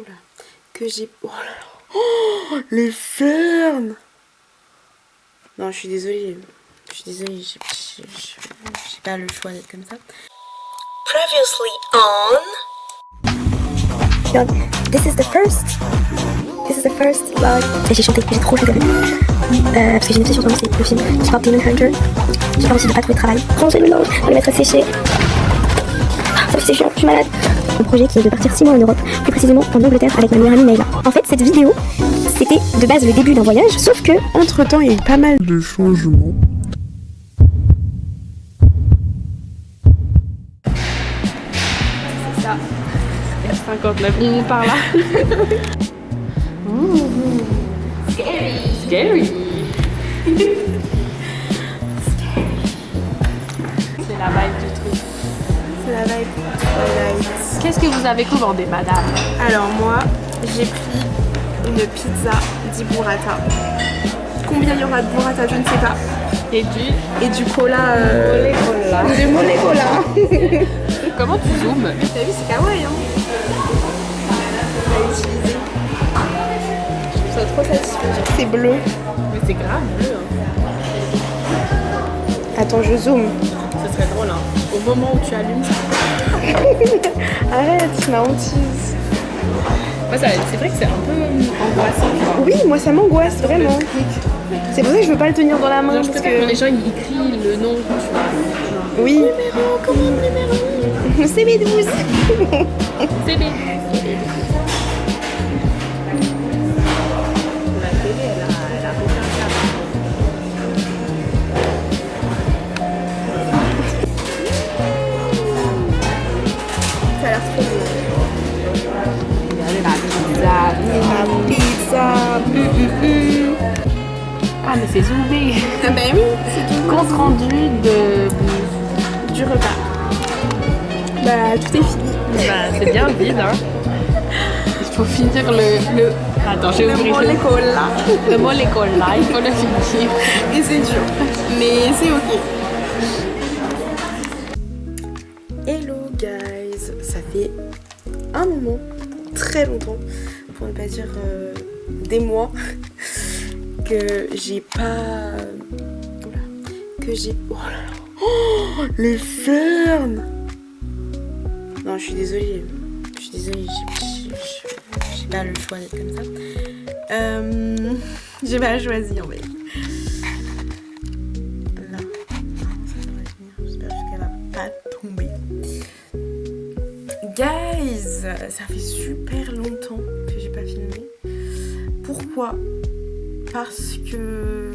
Oula. Que j'ai... Oh là là. Oh, les cernes. Non, je suis désolée. J'ai pas le choix d'être comme ça. Previously on... Donc, this is the first vlog. Et j'ai chanté, j'ai trop chanté. Parce que j'ai une obsession sur c'est le film qui parle Demon Hunter. J'ai pas réussi de pas trouver de travail. Ranger le linge, on les mettre à sécher. Ça fait sécher, je suis malade. Mon projet qui est de partir 6 mois en Europe, plus précisément en Angleterre avec ma meilleure amie Naila. En fait, cette vidéo, c'était de base le début d'un voyage, sauf que entre temps, il y a eu pas mal de changements. C'est ça. R59, on monte par là. Scary. Scary. C'est la vibe du truc. C'est la vibe Twilight. Qu'est-ce que vous avez commandé, madame? Alors moi, j'ai pris une pizza di burrata. Combien il y aura de burrata, je ne sais pas. Et du cola. molecola. Du molecola. Comment tu zoomes? T'as vu, c'est kawaii, hein. On va utiliser. Je trouve ça trop satisfaisant. C'est bleu. Mais c'est grave bleu. Hein. Attends, je zoome. Ce serait drôle, hein. Au moment où tu allumes ça. Arrête, ma hantise. Moi, c'est vrai que c'est un peu angoissant, tu vois. Oui, moi ça m'angoisse vraiment. C'est pour ça que je veux pas le tenir dans la main. Genre, je préfère quand les gens ils crient le nom, tu vois. Oui. Numéro, commande numéro. CB12. CB. La télé, elle a aucun cadre. Ça a l'air trop beau. Regardez la pizza. La pizza. Ah, mais c'est zoomé. Ah bah oui, c'est tout. Compte rendu Du repas. Bah tout est fini. Bah, c'est bien vide, hein. Il faut finir le... Attends, j'ai oublié Le molecola. Le molecola, il faut le finir. Et c'est dur. Mais c'est ok. Hello guys. Ça fait un moment, très longtemps, pour ne pas dire des mois, que j'ai pas... Oula. Que j'ai... Oh là là. Oh, les cernes. Non, je suis désolée. J'ai pas le choix d'être comme ça. J'ai pas choisi en fait. Là. Ça devrait venir. J'espère qu'elle va pas tomber. Guys, ça fait super longtemps que j'ai pas filmé. Pourquoi ? Parce que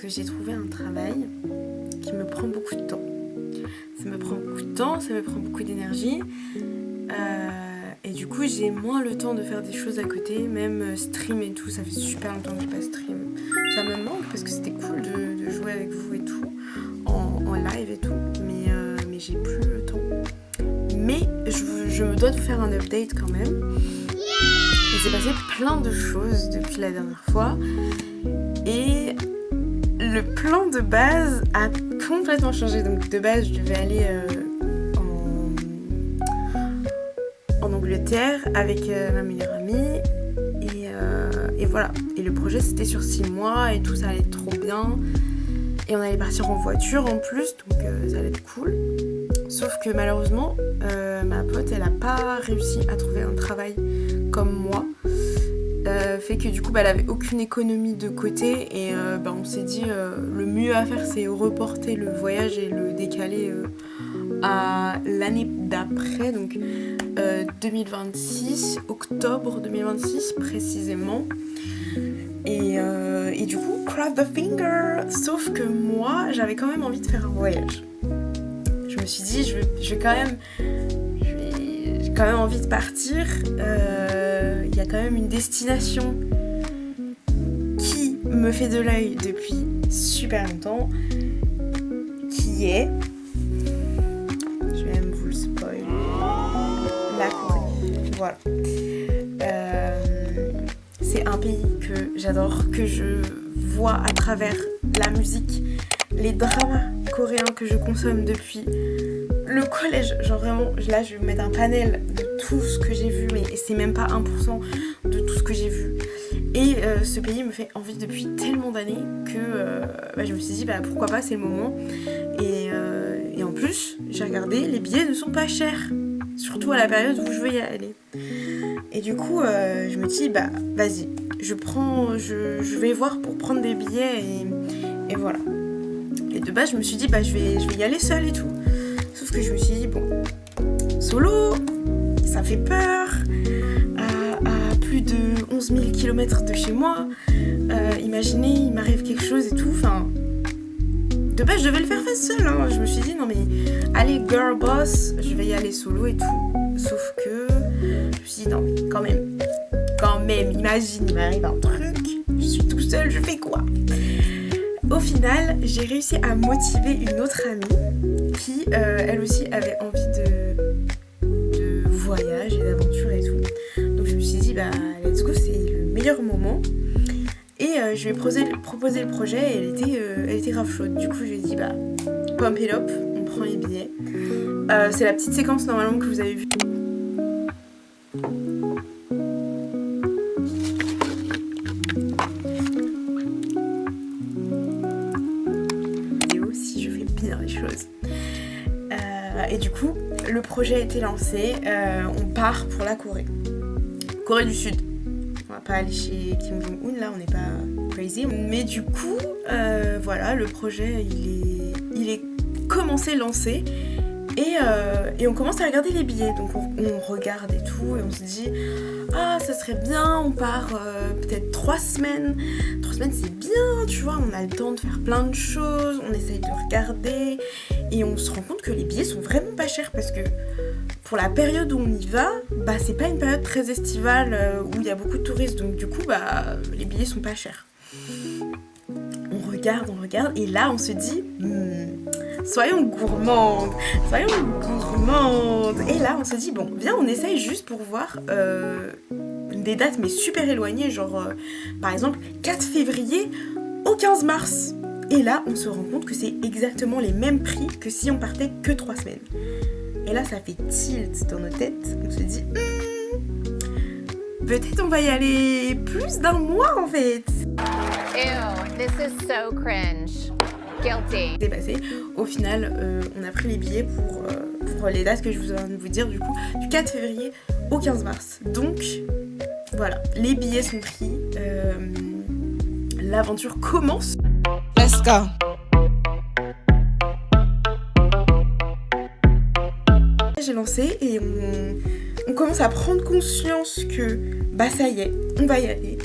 j'ai trouvé un travail qui me prend beaucoup de temps. Ça me prend beaucoup de temps, ça me prend beaucoup d'énergie. Et du coup, j'ai moins le temps de faire des choses à côté, même stream et tout. Ça fait super longtemps que j'ai pas stream. Ça me manque parce que c'était cool de jouer avec vous et tout, en live et tout. Mais j'ai plus le temps. Mais je me dois de vous faire un update quand même. Il s'est passé plein de choses depuis la dernière fois. Et le plan de base a complètement changé. Donc de base, je devais aller en Angleterre avec ma meilleure amie. Et voilà. Et le projet, c'était sur 6 mois et tout, ça allait trop bien. Et on allait partir en voiture en plus, donc ça allait être cool. Sauf que malheureusement, ma pote, elle a pas réussi à trouver un travail comme moi. Fait que du coup, elle avait aucune économie de côté. Et on s'est dit, le mieux à faire, c'est reporter le voyage et le décaler à l'année d'après. Donc 2026, octobre 2026 précisément. Et du coup, cross the finger. Sauf que moi, j'avais quand même envie de faire un voyage. Je me suis dit, j'ai quand même envie de partir. Il y a quand même une destination qui me fait de l'œil depuis super longtemps, qui est, je vais même vous le spoiler, la Corée. Voilà. C'est un pays que j'adore, que je vois à travers la musique, les dramas coréens que je consomme depuis le collège. Genre vraiment, là je vais vous mettre un panel de tout ce que j'ai vu, mais c'est même pas 1% de tout ce que j'ai vu. Et ce pays me fait envie depuis tellement d'années que je me suis dit pourquoi pas, c'est le moment. Et en plus, j'ai regardé, les billets ne sont pas chers, surtout à la période où je veux y aller. Et du coup, je me dis vas-y, je vais voir pour prendre des billets et voilà. Et de base, je me suis dit je vais y aller seule et tout. Sauf que je me suis dit solo, ça fait peur. À plus de 11 000 km de chez moi, imaginez, il m'arrive quelque chose et tout, enfin... De base, je devais le faire seule, hein. Je me suis dit, non mais, allez, girl boss, je vais y aller solo et tout. Sauf que, je me suis dit, non mais, quand même, imagine, il m'arrive un truc, je suis tout seul, je fais quoi? Au final, j'ai réussi à motiver une autre amie qui, elle aussi, avait envie de voyage et d'aventure et tout. Donc je me suis dit, let's go, c'est le meilleur moment. Et je lui ai proposé le projet et elle était grave chaude. Du coup, je lui ai dit, pump it up, on prend les billets. C'est la petite séquence normalement que vous avez vue. Si je fais bien les choses. Et du coup, le projet a été lancé. On part pour la Corée du Sud. On va pas aller chez Kim Jong-un, là, on n'est pas crazy. Mais du coup, voilà, le projet, il est commencé, lancé. Et on commence à regarder les billets. Donc on regarde et tout, et on se dit, ça serait bien, on part peut-être 3 semaines. 3 semaines, c'est bien, tu vois, on a le temps de faire plein de choses, on essaye de regarder. Et on se rend compte que les billets sont vraiment pas chers parce que pour la période où on y va, c'est pas une période très estivale où il y a beaucoup de touristes. Donc du coup, les billets sont pas chers. On regarde, et là on se dit, soyons gourmandes. Et là on se dit, viens, on essaye juste pour voir des dates mais super éloignées, genre par exemple 4 février au 15 mars. Et là on se rend compte que c'est exactement les mêmes prix que si on partait que 3 semaines. Et là ça fait tilt dans nos têtes, on se dit, peut-être on va y aller plus d'un mois en fait. Ew, this is so cringe. Guilty. C'est passé. Au final, on a pris les billets pour les dates que je viens de vous dire, du coup, du 4 février au 15 mars. Donc, voilà, les billets sont pris. L'aventure commence. Let's go. J'ai lancé et on commence à prendre conscience que, ça y est, on va y aller.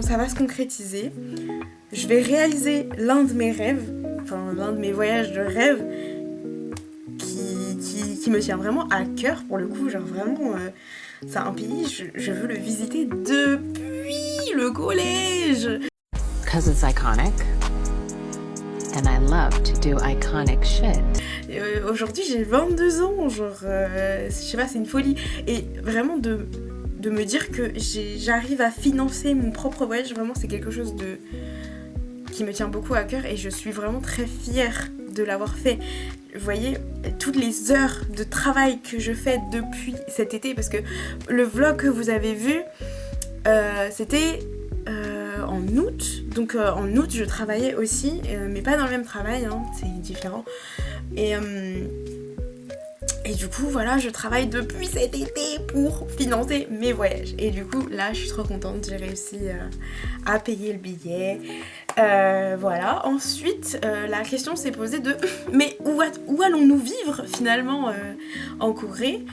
Ça va se concrétiser. Je vais réaliser l'un de mes rêves, l'un de mes voyages de rêve qui me tient vraiment à cœur pour le coup. Genre vraiment, c'est un pays, je veux le visiter depuis le collège. Because it's iconic. And I love to do iconic shit. Aujourd'hui, j'ai 22 ans, genre, je sais pas, c'est une folie. Et vraiment de me dire que j'arrive à financer mon propre voyage, vraiment c'est quelque chose qui me tient beaucoup à cœur et je suis vraiment très fière de l'avoir fait. Vous voyez, toutes les heures de travail que je fais depuis cet été, parce que le vlog que vous avez vu, c'était en août. Donc en août, je travaillais aussi, mais pas dans le même travail, hein, c'est différent. Et du coup, voilà, je travaille depuis cet été pour financer mes voyages. Et du coup, là, je suis trop contente, j'ai réussi à payer le billet. Voilà, ensuite, la question s'est posée de mais où allons-nous vivre finalement en Corée?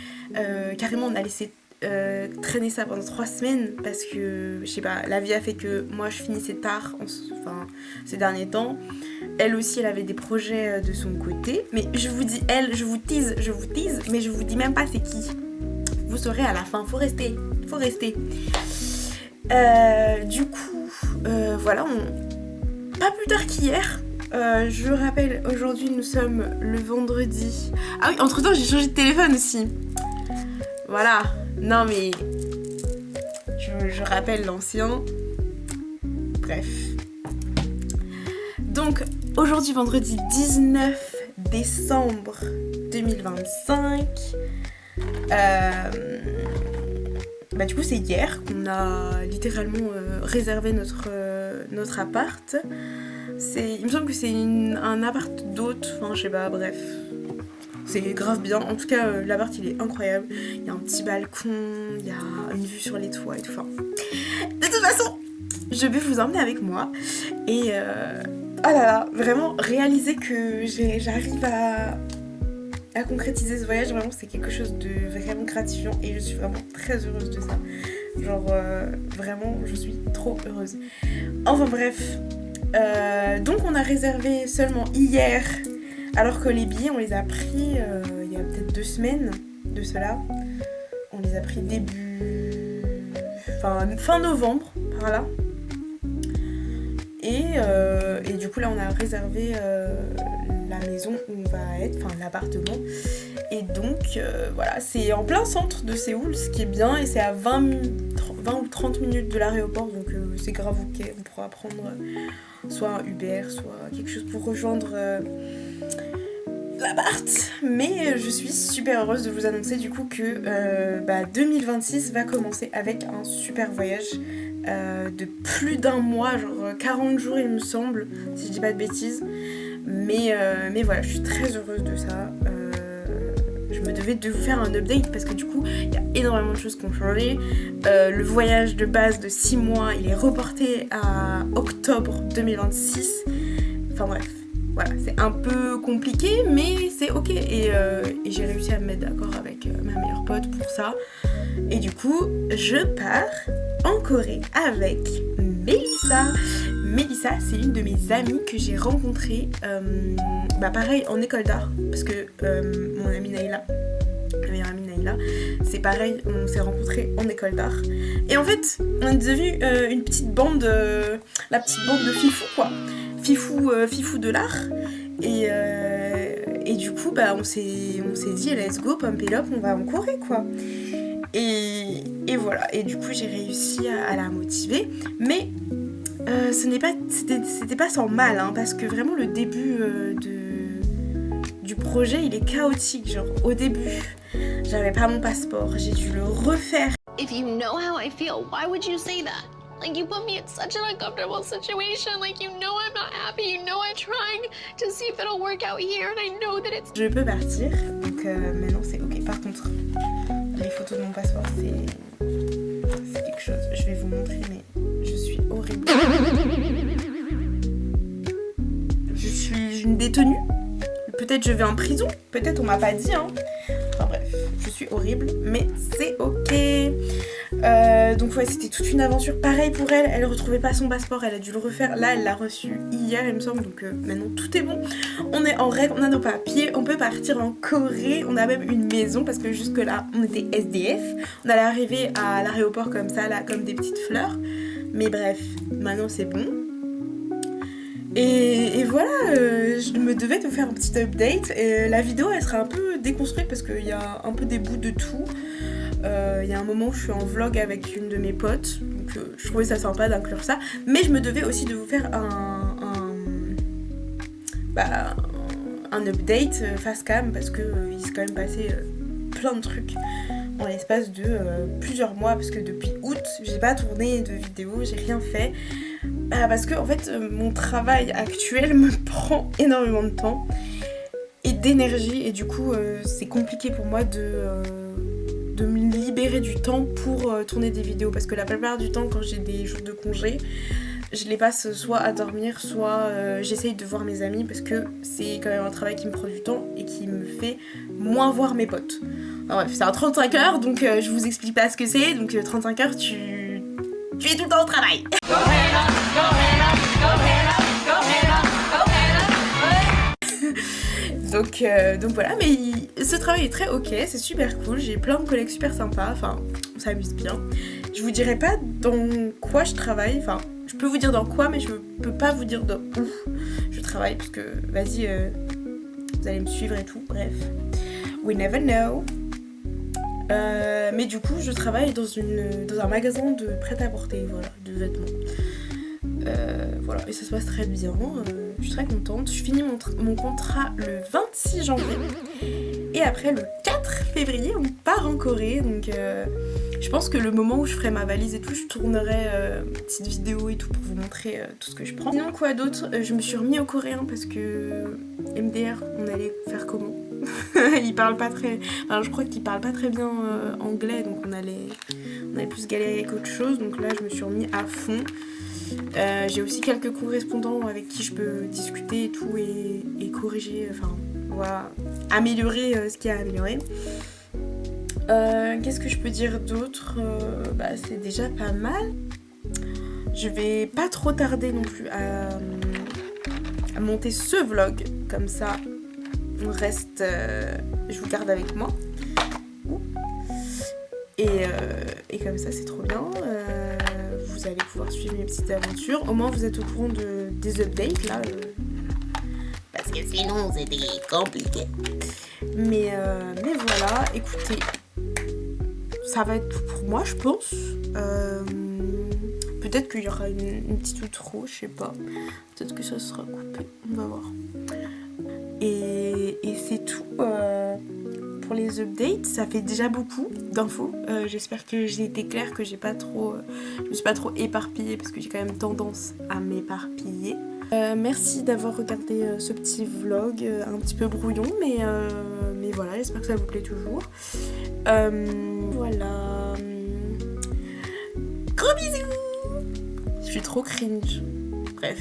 Carrément, on a laissé traîner ça pendant 3 semaines parce que, je sais pas, la vie a fait que moi, je finissais tard, ces derniers temps. Elle aussi, elle avait des projets de son côté. Mais je vous dis, je vous tease, mais je vous dis même pas c'est qui. Vous saurez à la fin, faut rester. Du coup, voilà, pas plus tard qu'hier. Je rappelle, aujourd'hui, nous sommes le vendredi. Ah oui, entre temps, j'ai changé de téléphone aussi. Voilà, non mais... Je rappelle l'ancien. Bref. Donc, aujourd'hui, vendredi 19 décembre 2025, Bah du coup c'est hier qu'on a littéralement réservé notre appart. Il me semble que c'est un appart d'hôte, enfin je sais pas, bref. C'est grave bien, en tout cas l'appart il est incroyable. Il y a un petit balcon, il y a une vue sur les toits et tout. Enfin, de toute façon, je vais vous emmener avec moi. Et oh là là, vraiment réaliser que j'arrive à concrétiser ce voyage, vraiment c'est quelque chose de vraiment gratifiant et je suis vraiment très heureuse de ça. Genre vraiment je suis trop heureuse. Enfin bref, donc on a réservé seulement hier, alors que les billets on les a pris il y a peut-être 2 semaines de cela. On les a pris fin novembre par là. Et du coup là on a réservé la maison où on va être, enfin l'appartement. Et donc voilà, c'est en plein centre de Séoul, ce qui est bien, et c'est à 20 ou 30 minutes de l'aéroport, donc c'est grave ok, on pourra prendre soit un Uber, soit quelque chose pour rejoindre l'appart. Mais je suis super heureuse de vous annoncer du coup que 2026 va commencer avec un super voyage de plus d'1 mois, genre 40 jours il me semble, si je dis pas de bêtises. Mais voilà, je suis très heureuse de ça. Je me devais de vous faire un update parce que du coup il y a énormément de choses qui ont changé. Le voyage de base de 6 mois il est reporté à octobre 2026. Enfin bref, voilà, c'est un peu compliqué mais c'est ok. Et j'ai réussi à me mettre d'accord avec ma meilleure pote pour ça. Et du coup je pars en Corée avec Mélissa. Mélissa, c'est une de mes amies que j'ai rencontrée, pareil, en école d'art, parce que mon amie Naïla, ma meilleure amie Naïla, c'est pareil, on s'est rencontrés en école d'art. Et en fait, on est devenu une petite bande, la petite bande de fifou, quoi. Fifou de l'art. Et du coup, on s'est dit, let's go, pump it up, on va en Corée, quoi. Et voilà, et du coup, j'ai réussi à la motiver, mais... c'était pas sans mal, hein, parce que vraiment le début du projet il est chaotique. Genre au début j'avais pas mon passeport, j'ai dû le refaire. If you know how I feel, why would you say that? Like, you put me in such an uncomfortable situation. Like, you know I'm not happy. You know I'm trying to see if it'll work out here, and I know that it's... Je peux partir, donc maintenant c'est ok. Par contre, les photos de mon passeport c'est quelque chose. Je vais vous montrer, mais je suis horrible. Je suis une détenue. Peut-être je vais en prison. Peut-être on m'a pas dit, hein. Enfin bref, je suis horrible, mais c'est ok. Donc ouais, c'était toute une aventure. Pareil pour elle, elle retrouvait pas son passeport, elle a dû le refaire. Là, elle l'a reçu hier, il me semble. Donc maintenant tout est bon. On est en règle, on a nos papiers, on peut partir en Corée. On a même une maison parce que jusque là, on était SDF. On allait arriver à l'aéroport comme ça, là, comme des petites fleurs. Mais bref, maintenant c'est bon. Et voilà, je me devais de faire un petit update. Et la vidéo, elle sera un peu déconstruite parce qu'il y a un peu des bouts de tout. Il y a un moment où je suis en vlog avec une de mes potes, donc je trouvais ça sympa d'inclure ça. Mais je me devais aussi de vous faire un update face cam parce que il s'est quand même passé plein de trucs en l'espace de plusieurs mois, parce que depuis août j'ai pas tourné de vidéo, j'ai rien fait parce que en fait mon travail actuel me prend énormément de temps et d'énergie, et du coup c'est compliqué pour moi de me libérer du temps pour tourner des vidéos, parce que la plupart du temps quand j'ai des jours de congé je les passe soit à dormir, soit j'essaye de voir mes amis, parce que c'est quand même un travail qui me prend du temps et qui me fait moins voir mes potes. Alors bref, c'est un 35 heures, donc je vous explique pas ce que c'est. Donc 35 heures, tu es tout le temps au travail. Donc voilà, mais ce travail est très ok, c'est super cool, j'ai plein de collègues super sympas, enfin on s'amuse bien. Je vous dirai pas dans quoi je travaille, enfin je peux vous dire dans quoi, mais je peux pas vous dire dans où je travaille, parce que vas-y, vous allez me suivre et tout, bref, we never know. Mais du coup je travaille dans un magasin de prêt-à-porter, voilà, de vêtements. Voilà, et ça se passe très bien. je suis très contente. Je finis mon contrat le 26 janvier. Et après, le 4 février, on part en Corée. Donc je pense que le moment où je ferai ma valise et tout, je tournerai une petite vidéo et tout pour vous montrer tout ce que je prends. Sinon, quoi d'autre, je me suis remis au coréen parce que MDR, on allait faire comment? Il parle pas très... Alors je crois qu'il parle pas très bien anglais, donc on allait plus galérer qu'autre chose. Donc là, je me suis remis à fond. J'ai aussi quelques correspondants avec qui je peux discuter et tout et corriger, enfin voilà, améliorer ce qu'il y a à améliorer. Qu'est-ce que je peux dire d'autre? C'est déjà pas mal. Je vais pas trop tarder non plus à monter ce vlog, comme ça on reste, je vous garde avec moi. Et comme ça c'est trop bien. Vous allez pouvoir suivre mes petites aventures. Au moins vous êtes au courant des updates là. Parce que sinon c'était compliqué. Mais voilà, écoutez, ça va être tout pour moi je pense. Peut-être qu'il y aura une petite outro, je sais pas. Peut-être que ça sera coupé, on va voir. Et c'est tout pour les updates. Ça fait déjà beaucoup d'infos. J'espère que j'ai été claire, que je me suis pas trop éparpillée parce que j'ai quand même tendance à m'éparpiller. Merci d'avoir regardé ce petit vlog un petit peu brouillon, mais voilà, j'espère que ça vous plaît toujours. Voilà. Gros bisous. Je suis trop cringe. Bref.